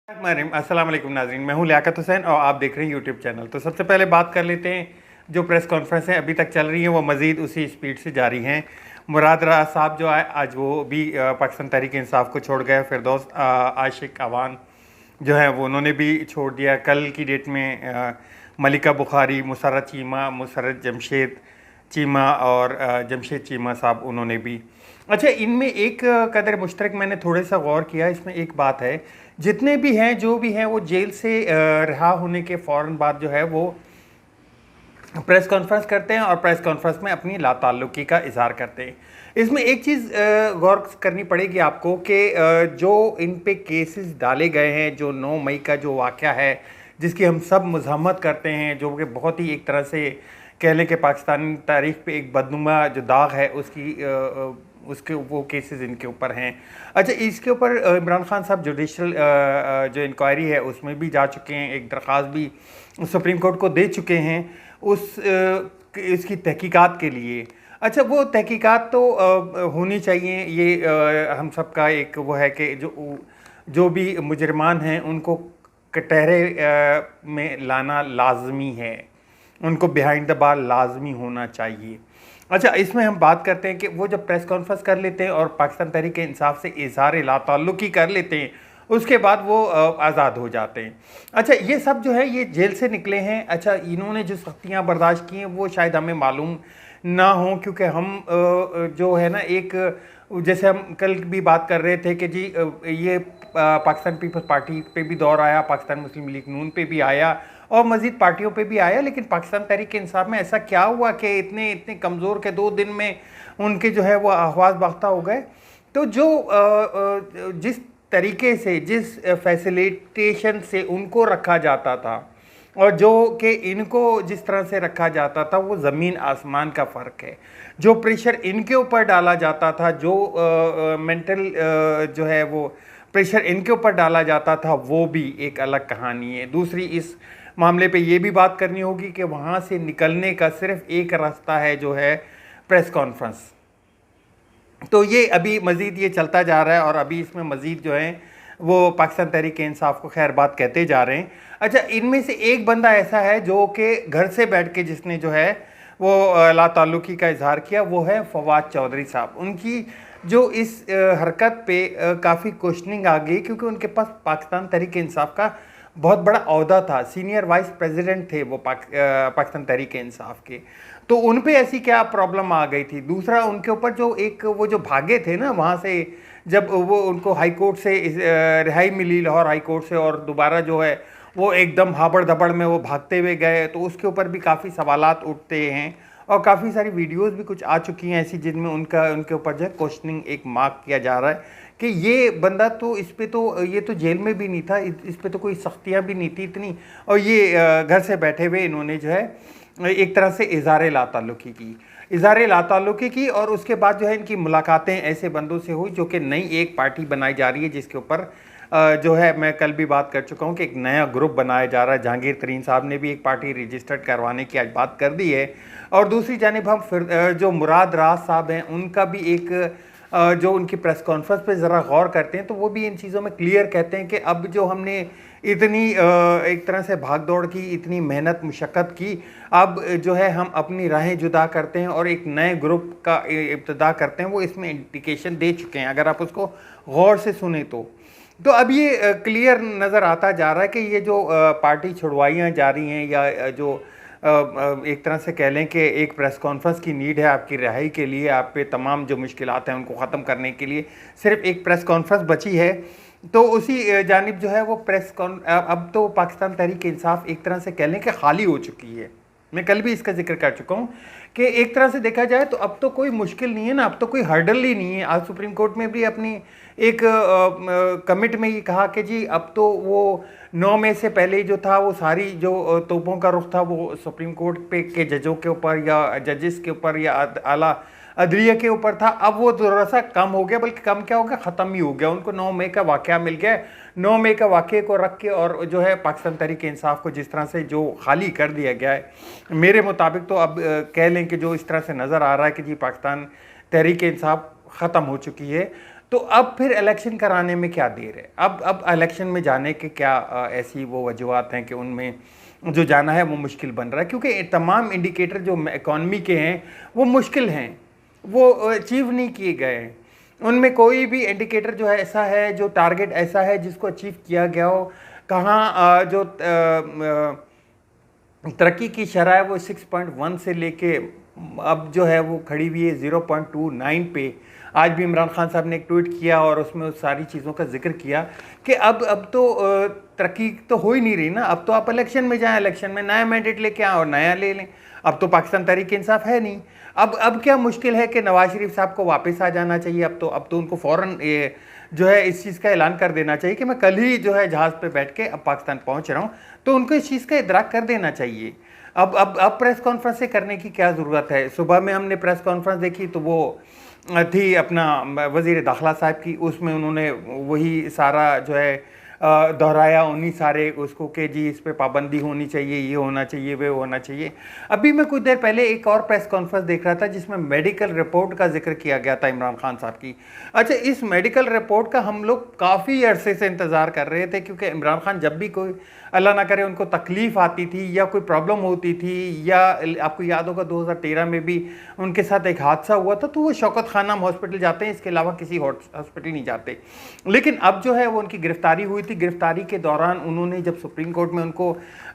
अस्सलाम वालेकुम नाज़रीन, मैं हूं लियाकत हुसैन और आप देख रहे हैं यूट्यूब चैनल। तो सबसे पहले बात कर लेते हैं, जो प्रेस कॉन्फ्रेंसें अभी तक चल रही हैं वो मज़ीद उसी स्पीड से जारी हैं। मुराद राज साहब जो है आज वो भी पाकिस्तान तहरीक इंसाफ को छोड़ गए। फिरदौस आशिक अवान जो है वो उन्होंने भी छोड़ दिया। कल की डेट में मलिका बुखारी, मुसर्रत चीमा, मुसर्रत जमशेद चीमा और जमशेद चीमा साहब उन्होंने भी। अच्छा, इनमें एक कदर मुश्तरक मैंने थोड़े सा गौर किया। इसमें एक बात है, जितने भी हैं जो भी हैं वो जेल से रिहा होने के फ़ौरन बाद जो है वो प्रेस कॉन्फ्रेंस करते हैं और प्रेस कॉन्फ्रेंस में अपनी लाताल्लुकी का इजहार करते हैं। इसमें एक चीज़ गौर करनी पड़ेगी आपको कि जो इन पे केसेस डाले गए हैं, जो 9 मई का जो वाक़या है जिसकी हम सब मज़म्मत करते हैं, जो कि बहुत ही एक तरह से कह लें कि पाकिस्तानी तारीख़ पे एक बदनुमा जो दाग है उसके वो केसेस इनके ऊपर हैं। अच्छा, इसके ऊपर इमरान खान साहब जुडिशल जो इंक्वायरी है उसमें भी जा चुके हैं, एक दरख्वास्त भी सुप्रीम कोर्ट को दे चुके हैं इसकी तहकीकात के लिए। अच्छा, वो तहकीकात तो होनी चाहिए, ये हम सब का एक वो है कि जो भी मुजरमान हैं उनको कटहरे में लाना लाजमी है, उनको बिहाइंड द बार लाजमी होना चाहिए। अच्छा, इसमें हम बात करते हैं कि वो जब प्रेस कॉन्फ्रेंस कर लेते हैं और पाकिस्तान तहरीक इंसाफ से इज़हार लाताल्लुकी कर लेते हैं, उसके बाद वो आज़ाद हो जाते हैं। अच्छा, ये सब जो है ये जेल से निकले हैं। अच्छा, इन्होंने जो सख्तियाँ बर्दाश्त की हैं वो शायद हमें मालूम ना हो, क्योंकि हम जो है ना, एक जैसे हम कल भी बात कर रहे थे कि जी ये पाकिस्तान पीपल्स पार्टी पे भी दौर आया, पाकिस्तान मुस्लिम लीग नून पे भी आया और मज़ीद पार्टियों पे भी आया, लेकिन पाकिस्तान तहरीक इंसाफ में ऐसा क्या हुआ कि इतने इतने कमज़ोर के 2 दिन में उनके जो है वो आवाज़ बाख्ता हो गए। तो जो जिस तरीके से, जिस फैसिलिटेशन से उनको रखा जाता था और जो कि इनको जिस तरह से रखा जाता था, वो ज़मीन आसमान का फ़र्क है। जो प्रेशर इनके ऊपर डाला जाता था, जो मेंटल जो है वो प्रेशर इनके ऊपर डाला जाता था, वो भी एक अलग कहानी है। दूसरी, इस मामले पे ये भी बात करनी होगी कि वहाँ से निकलने का सिर्फ एक रास्ता है, जो है प्रेस कॉन्फ्रेंस। तो ये अभी मज़ीद ये चलता जा रहा है और अभी इसमें मज़ीद जो है वो पाकिस्तान तहरीक इंसाफ को खैर बात कहते जा रहे हैं। अच्छा, इनमें से एक बंदा ऐसा है जो कि घर से बैठ के जिसने जो है वो लाताल्लुकी का इजहार किया, वो है फवाद चौधरी साहब। उनकी जो इस हरकत पे काफ़ी क्वेश्चनिंग आ गई, क्योंकि उनके पास पाकिस्तान तहरीक इंसाफ का बहुत बड़ा ओहदा था, सीनियर वाइस प्रेसिडेंट थे वो पाकिस्तान तहरीक इंसाफ के। तो उन पे ऐसी क्या प्रॉब्लम आ गई थी? दूसरा, उनके ऊपर जो एक वो जो भागे थे ना वहाँ से, जब वो उनको हाई कोर्ट से रिहाई मिली, लाहौर हाई कोर्ट से, और दोबारा जो है वो एकदम हाबड़ दबड़ में वो भागते हुए गए, तो उसके ऊपर भी काफ़ी सवालात उठते हैं और काफ़ी सारी वीडियोस भी कुछ आ चुकी हैं ऐसी, जिनमें उनके ऊपर जो है क्वेश्चनिंग एक मार्क किया जा रहा है कि ये बंदा तो इस पे तो ये तो जेल में भी नहीं था, इस पे तो कोई सख्तियाँ भी नहीं थी इतनी, और ये घर से बैठे हुए इन्होंने जो है एक तरह से इज़हार लाताल्लुकी की। और उसके बाद जो है इनकी मुलाकातें ऐसे बंदों से हुई जो कि नई एक पार्टी बनाई जा रही है, जिसके ऊपर जो है मैं कल भी बात कर चुका हूँ कि एक नया ग्रुप बनाया जा रहा है। जहांगीर तरीन साहब ने भी एक पार्टी रजिस्टर्ड करवाने की आज बात कर दी है। और दूसरी जानिब हम फिर जो मुराद राज साहब हैं, उनका भी एक जो उनकी प्रेस कॉन्फ्रेंस पे ज़रा गौर करते हैं तो वो भी इन चीज़ों में क्लियर कहते हैं कि अब जो हमने इतनी एक तरह से भाग दौड़ की, इतनी मेहनत मुशक्क़त की, अब जो है हम अपनी राहें जुदा करते हैं और एक नए ग्रुप का इब्तिदा करते हैं। वो इसमें इंडिकेशन दे चुके हैं, अगर आप उसको गौर से सुने तो अब ये क्लियर नज़र आता जा रहा है कि ये जो पार्टी छुड़वाइयाँ जा रही हैं, या जो एक तरह से कह लें कि एक प्रेस कॉन्फ्रेंस की नीड है आपकी रिहाई के लिए, आप पे तमाम जो मुश्किलात हैं उनको ख़त्म करने के लिए सिर्फ एक प्रेस कॉन्फ्रेंस बची है। तो उसी जानिब जो है वो अब तो पाकिस्तान तहरीक इंसाफ एक तरह से कह लें कि खाली हो चुकी है। मैं कल भी इसका जिक्र कर चुका हूँ कि एक तरह से देखा जाए तो अब तो कोई मुश्किल नहीं है ना, अब तो कोई हर्डल ही नहीं है। आज सुप्रीम कोर्ट में भी अपनी एक कमिट में ये कहा कि जी अब तो वो 9 मई से पहले जो था वो सारी जो तोपों का रुख था वो सुप्रीम कोर्ट पे के जजों के ऊपर या जजेस के ऊपर या आला अदलिया के ऊपर था। अब वो थोड़ा सा कम हो गया, बल्कि कम क्या हो गया, ख़त्म ही हो गया। उनको 9 मई का वाक़या मिल गया। 9 मई का वाक़े को रख के और जो है पाकिस्तान तहरीक इंसाफ को जिस तरह से जो खाली कर दिया गया है, मेरे मुताबिक तो अब कह लें कि जो इस तरह से नज़र आ रहा है कि जी पाकिस्तान तहरीक इंसाफ ख़त्म हो चुकी है। तो अब फिर इलेक्शन कराने में क्या देर है? अब इलेक्शन में जाने के क्या ऐसी वो वजूहत हैं कि उनमें जो जाना है वो मुश्किल बन रहा है? क्योंकि तमाम इंडिकेटर जो इकॉनमी के हैं वो मुश्किल हैं, वो अचीव नहीं किए गए हैं। उनमें कोई भी इंडिकेटर जो है ऐसा है, जो टारगेट ऐसा है जिसको अचीव किया गया हो। कहाँ जो तरक्की की शरह है वो 6.1 से लेके अब जो है वो खड़ी हुई है 0.29 पे। आज भी इमरान खान साहब ने एक ट्वीट किया और उसमें उस सारी चीज़ों का जिक्र किया कि अब तो तरक्की तो हो ही नहीं रही ना। अब तो आप इलेक्शन में जाएं, इलेक्शन में नया मैंडेट लेके आएँ और नया ले लें। अब तो पाकिस्तान तहरीक इंसाफ है नहीं। अब क्या मुश्किल है कि नवाज शरीफ साहब को वापस आ जाना चाहिए? अब तो उनको फ़ौरन जो है इस चीज़ का ऐलान कर देना चाहिए कि मैं कल ही जो है जहाज़ पे बैठ के अब पाकिस्तान पहुंच रहा हूं। तो उनको इस चीज़ का इदराक कर देना चाहिए। अब प्रेस कॉन्फ्रेंस से करने की क्या ज़रूरत है? सुबह में हमने प्रेस कॉन्फ्रेंस देखी तो वो थी अपना वज़ीर दाखिला साहब की, उसमें उन्होंने वही सारा जो है दोहराया, उन्हीं सारे उसको कि जी इस पे पाबंदी होनी चाहिए, ये होना चाहिए, वे होना चाहिए। अभी मैं कुछ देर पहले एक और प्रेस कॉन्फ्रेंस देख रहा था जिसमें मेडिकल रिपोर्ट का जिक्र किया गया था इमरान खान साहब की। अच्छा, इस मेडिकल रिपोर्ट का हम लोग काफ़ी अरसे से इंतज़ार कर रहे थे, क्योंकि इमरान खान जब भी कोई अल्लाह ना करे उनको तकलीफ़ आती थी या कोई प्रॉब्लम होती थी, या आपको याद होगा 2013 में भी उनके साथ एक हादसा हुआ था, तो वो शौकत खानम हॉस्पिटल जाते हैं, इसके अलावा किसी हॉस्पिटल नहीं जाते। लेकिन अब जो है वो उनकी गिरफ्तारी हुई थी। गिरफ्तारी के दौरान उन्होंने जब सुप्रीम कोर्ट में उनको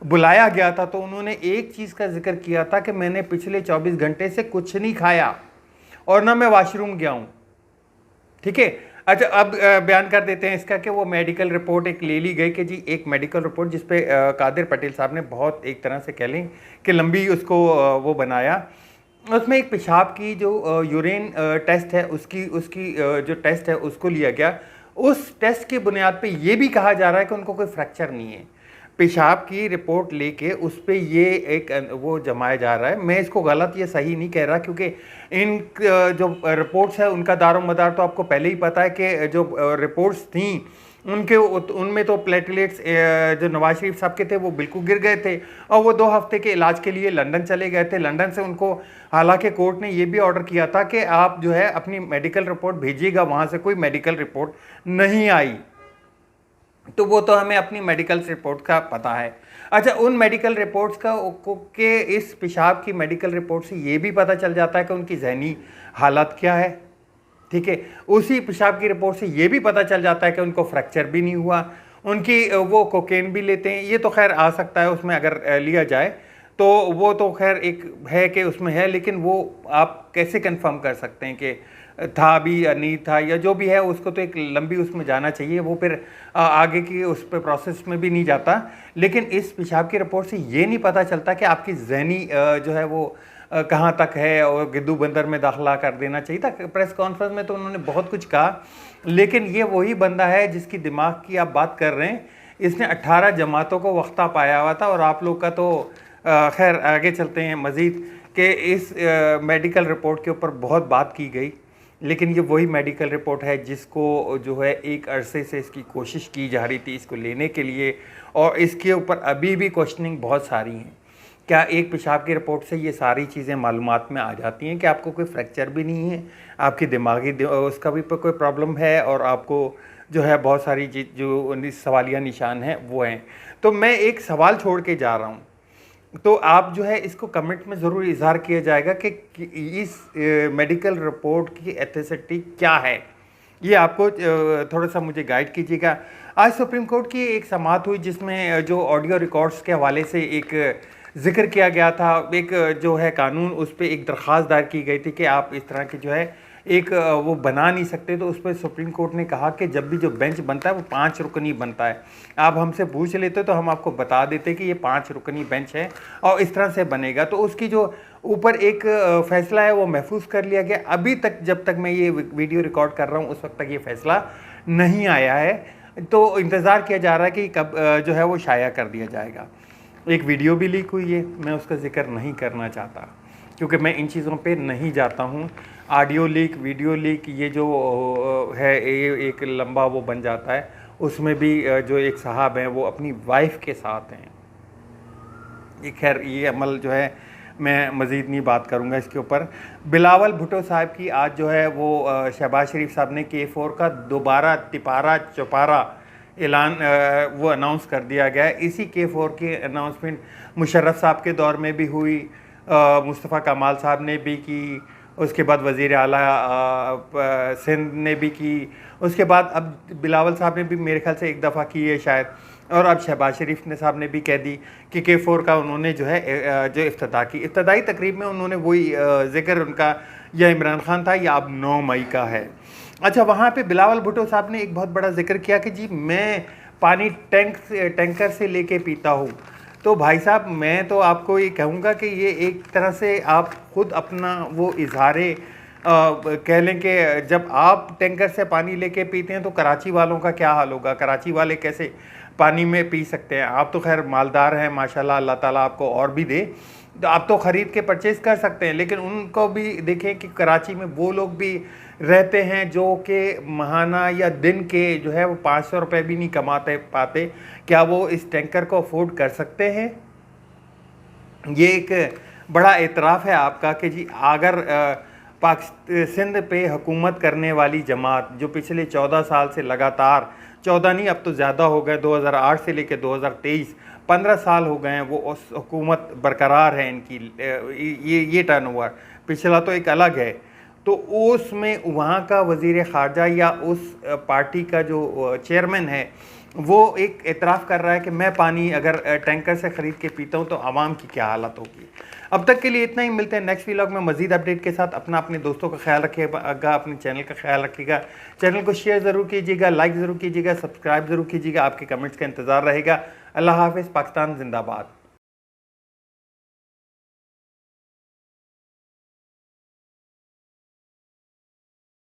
बुलाया गया था तो उन्होंने एक चीज़ का जिक्र किया था कि मैंने पिछले 24 घंटे से कुछ नहीं खाया और ना मैं वाशरूम गया हूँ। ठीक है। अच्छा, अब बयान कर देते हैं इसका कि वो मेडिकल रिपोर्ट एक ले ली गई कि जी एक मेडिकल रिपोर्ट जिसपे कादिर पटेल साहब ने बहुत एक तरह से कह लें कि लंबी उसको वो बनाया। उसमें एक पेशाब की जो यूरिन टेस्ट है उसकी जो टेस्ट है उसको लिया गया। उस टेस्ट की बुनियाद पे ये भी कहा जा रहा है कि उनको कोई फ्रैक्चर नहीं है। पेशाब की रिपोर्ट लेके उस पर ये एक वो जमाया जा रहा है। मैं इसको गलत या सही नहीं कह रहा, क्योंकि इन जो रिपोर्ट्स है उनका दारो मदार तो आपको पहले ही पता है कि जो रिपोर्ट्स थी उनमें तो प्लेटलेट्स जो नवाज शरीफ साहब के थे वो बिल्कुल गिर गए थे और वो 2 हफ्ते के इलाज के लिए लंदन चले गए थे। लंदन से उनको हालांकि कोर्ट ने ये भी ऑर्डर किया था कि आप जो है अपनी मेडिकल रिपोर्ट भेजिएगा, वहाँ से कोई मेडिकल रिपोर्ट नहीं आई। तो वो तो हमें अपनी मेडिकल रिपोर्ट का पता है। अच्छा, उन मेडिकल रिपोर्ट्स का के इस पेशाब की मेडिकल रिपोर्ट से ये भी पता चल जाता है कि उनकी जहनी हालत क्या है। ठीक है। उसी पेशाब की रिपोर्ट से ये भी पता चल जाता है कि उनको फ्रैक्चर भी नहीं हुआ, उनकी वो कोकेन भी लेते हैं। ये तो खैर आ सकता है उसमें अगर लिया जाए तो वो तो खैर एक है कि उसमें है, लेकिन वो आप कैसे कंफर्म कर सकते हैं कि था भी या नहीं था, या जो भी है उसको तो एक लंबी उसमें जाना चाहिए, वो फिर आगे की उस पर प्रोसेस में भी नहीं जाता। लेकिन इस पेशाब की रिपोर्ट से ये नहीं पता चलता कि आपकी जहनी जो है वो कहाँ तक है और गिद्दू बंदर में दाखिला कर देना चाहिए था। प्रेस कॉन्फ्रेंस में तो उन्होंने बहुत कुछ कहा, लेकिन ये वही बंदा है जिसकी दिमाग की आप बात कर रहे हैं। इसने 18 जमातों को वक्ता पाया हुआ था, और आप लोग का तो खैर आगे चलते हैं मज़ीद कि इस मेडिकल रिपोर्ट के ऊपर बहुत बात की गई, लेकिन ये वही मेडिकल रिपोर्ट है जिसको जो है एक अरसे से इसकी कोशिश की जा रही थी इसको लेने के लिए, और इसके ऊपर अभी भी क्वेश्चनिंग बहुत सारी हैं। क्या एक पेशाब की रिपोर्ट से ये सारी चीज़ें मालूमात में आ जाती हैं कि आपको कोई फ्रैक्चर भी नहीं है, आपकी दिमागी उसका भी कोई प्रॉब्लम है, और आपको जो है बहुत सारी जो सवालिया निशान हैं वो हैं? तो मैं एक सवाल छोड़ के जा रहा हूँ, तो आप जो है इसको कमेंट में ज़रूर इजहार किया जाएगा कि इस मेडिकल रिपोर्ट की एथिसिटी क्या है। ये आपको थोड़ा सा मुझे गाइड कीजिएगा। आज सुप्रीम कोर्ट की एक समाअत हुई जिसमें जो ऑडियो रिकॉर्ड्स के हवाले से एक जिक्र किया गया था, एक जो है कानून उस पर एक दरख्वास्त दायर की गई थी कि आप इस तरह की जो है एक वो बना नहीं सकते। तो उस पर सुप्रीम कोर्ट ने कहा कि जब भी जो बेंच बनता है वो 5 रुकनी बनता है। आप हमसे पूछ लेते तो हम आपको बता देते कि ये 5 रुकनी बेंच है और इस तरह से बनेगा। तो उसकी जो ऊपर एक फ़ैसला है वो महफूज कर लिया गया। अभी तक जब तक मैं ये वीडियो रिकॉर्ड कर रहा हूँ उस वक्त तक ये फ़ैसला नहीं आया है, तो इंतज़ार किया जा रहा है कि कब जो है वो शाया कर दिया जाएगा। एक वीडियो भी लीक हुई है, मैं उसका जिक्र नहीं करना चाहता क्योंकि मैं इन चीज़ों पे नहीं जाता हूँ। ऑडियो लीक, वीडियो लीक, ये जो है ये एक लंबा वो बन जाता है। उसमें भी जो एक साहब हैं वो अपनी वाइफ के साथ हैं। ये खैर ये अमल जो है मैं मज़ीद नहीं बात करूँगा इसके ऊपर। बिलावल भुट्टो साहब की आज जो है वो शहबाज शरीफ साहब ने K4 का दोबारा तिपारा चौपारा ऐलान वो अनाउंस कर दिया गया है। इसी K4 की अनाउंसमेंट मुशर्रफ साहब के दौर में भी हुई, मुस्तफ़ा कमाल साहब ने भी की, उसके बाद वज़ीर आला सिंध ने भी की, उसके बाद अब बिलावल साहब ने भी मेरे ख्याल से एक दफ़ा की है शायद, और अब शहबाज शरीफ ने साहब ने भी कह दी कि K4 का उन्होंने जो है जो इफ्तिताह की, इब्तदाई तकरीब में उन्होंने वही ज़िक्र उनका या इमरान खान था या अब 9 मई का है। अच्छा, वहाँ पे बिलावल भुट्टो साहब ने एक बहुत बड़ा जिक्र किया कि जी मैं पानी टैंकर से लेके पीता हूँ। तो भाई साहब मैं तो आपको ये कहूँगा कि ये एक तरह से आप खुद अपना वो इजहारे कह लें कि जब आप टैंकर से पानी लेके पीते हैं तो कराची वालों का क्या हाल होगा, कराची वाले कैसे पानी में पी सकते हैं। आप तो खैर मालदार हैं माशाल्लाह, अल्लाह ताला आपको और भी दे, तो आप तो ख़रीद के परचेज़ कर सकते हैं, लेकिन उनको भी देखें कि कराची में वो लोग भी रहते हैं जो कि महाना या दिन के जो है वो 500 रुपये भी नहीं कमाते पाते। क्या वो इस टैंकर को अफोर्ड कर सकते हैं? ये एक बड़ा एतराफ़ है आपका कि जी अगर सिंध पे हुकूमत करने वाली जमात जो पिछले 14 साल से लगातार, 14 नहीं अब तो ज़्यादा हो गए, 2008 से लेकर 2023 15 साल हो गए हैं वो उस हुकूमत बरकरार है इनकी, ये टर्नओवर पिछला तो एक अलग है। तो उसमें वहाँ का वज़ीर ख़ारजा या उस पार्टी का जो चेयरमैन है वो एक एतराफ़ कर रहा है कि मैं पानी अगर टैंकर से ख़रीद के पीता हूँ तो आवाम की क्या हालत होगी। अब तक के लिए इतना ही, मिलते हैं नेक्स्ट व्लॉग में मज़ीद अपडेट के साथ। अपने दोस्तों का ख्याल रखिएगा, अपने चैनल का ख्याल रखिएगा, चैनल को शेयर ज़रूर कीजिएगा, लाइक ज़रूर कीजिएगा, सब्सक्राइब ज़रूर कीजिएगा, आपके कमेंट्स का इंतज़ार रहेगा। अल्लाह हाफ़िज़, पाकिस्तान ज़िंदाबाद।